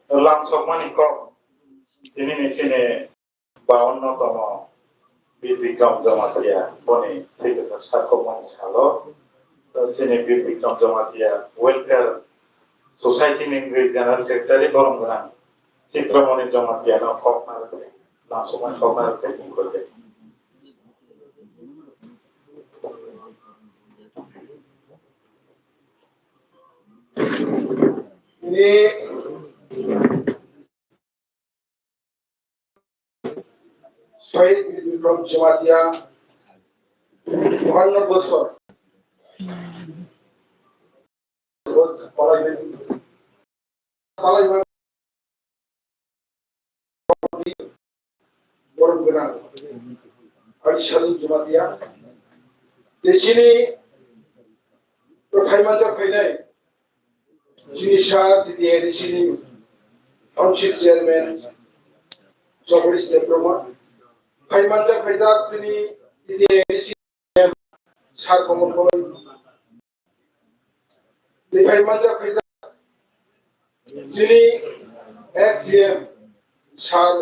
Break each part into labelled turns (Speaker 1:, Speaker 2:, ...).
Speaker 1: লাঞ্চমানি কম তিনি মেশিনে বা অন্যতম বিক্রম জমাতিয়া বনে থেকে সার্কমনি সালো sini Bikram Jamatia welfare society in general secretary বরং না চিত্রমণি জমাতিয়া না ফকনার না সময় ফকনার ট্রেনিং করবে
Speaker 2: ini শহীদ বিক্রম জমাতিয়া 52 বছর বরং গোনাং আরিশালু জমাতিয়া দেশিনি প্রথাইমানজা ফैनाय জিনিসা দিদি এডিসিনি টাউনशिप চেয়ারম্যান জগদীশ দেববর্মা ফাইমানজা ফैजाक যিনি দিদি এডিসিনি সার কমল কই ফাইমানজা ফैजाक যিনি এক্সজিএম সার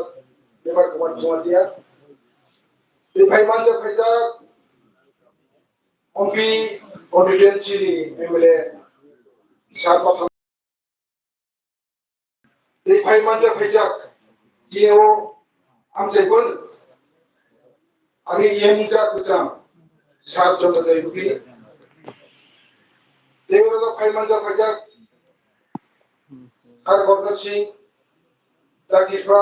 Speaker 2: बेफार कुमार जमातिया फाइमानजों फैजाक अम्पी कॉन्फिडेंसी एमएलए सार बाथाम फाइमानजों फैजाक जियो आमजेबल आगे येमुजा कुजाम सार जंगल युगी देवराजा फाइमानजों फैजाक सार गवर्नर सिंह दाकिफा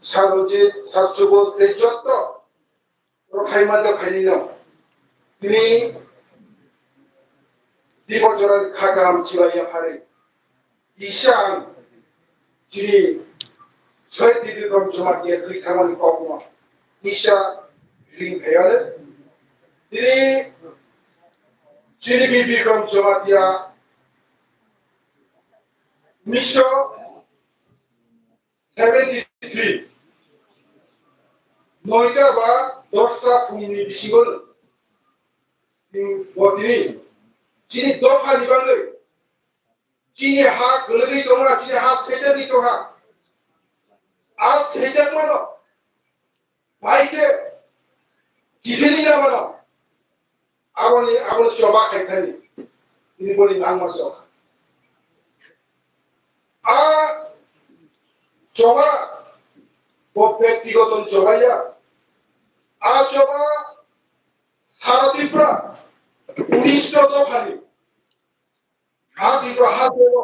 Speaker 2: সারজিৎ সাতসুবোধ এই যত রখাইমাজা ফাইনিনো তিনি দিবজরার খাগাম চিবাইয়া ফারে ইশান যিনি শহীদ বিক্রম জমাতিয়া খৈথামানি ককমা ইশা রিং ভেয়ারে তিনি যিনি বিক্রম জমাতিয়া 1973 নয়টা বা 10টা ফুলনি বিশিগল তিনি যিনি দফা নিবাঙ্গে যিনি হাত গলগই তোমরা যিনি হাত ফেজে দিত হা আর ফেজে মানো ভাইকে কিভেলি না মানো আপনি জবা খাইতানি তিনি বলি নাংমাস আ জবা ব্যক্তিগত জবাইয়া আ জবা সারা ত্রিপুরা 19টা দফানি হাত ত্রিপুরা হাত দেব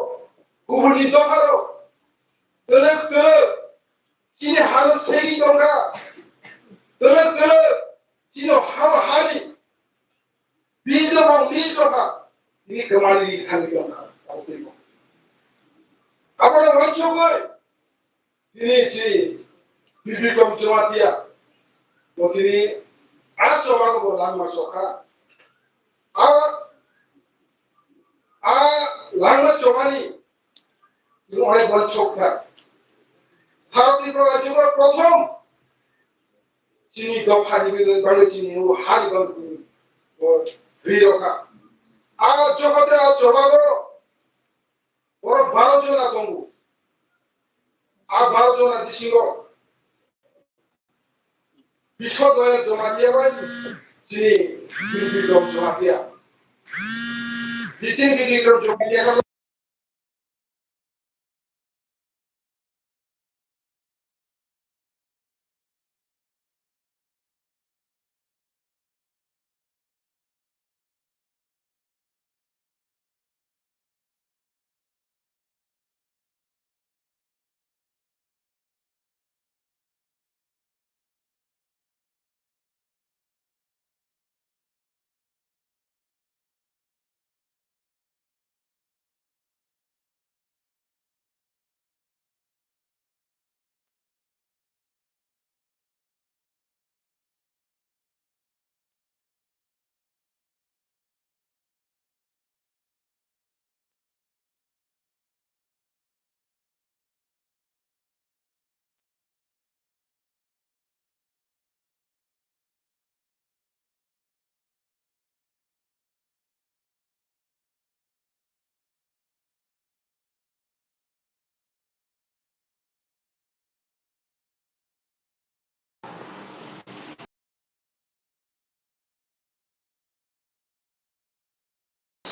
Speaker 2: গুবুনি দফারো দলক দলক যিনি হারো সেরি দঙ্গা দলক দলক যিনি হারো হারি বীজ এবং বীজ দফা তিনি কমালি খালি দঙ্গা আপনারা মঞ্চ করে তিনি বিক্রম জমাতিয়া তিনি আসবাগো লাংমা সখা লাংমা জমানি অনেক বঞ্চকতা ভারতীয় রাজ্য প্রথম যিনি দফা নিবেদন করে যিনি হারি রক্ষা জগতে জবাগো বড় 12 জন আতঙ্ক 12 জন বিশিঙ্গ বিশ্বদয়ের জমাতিয়া ভাই যিনি বিক্রম জমাতিয়া বিক্রম জমাতিয়া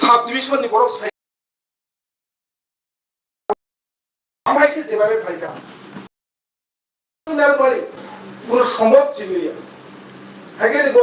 Speaker 2: সাব ডিভিশনनि बर' साइ আমাকে যেভাবে ফাইকা কোনো সম্ভব ছিল হাগে দেব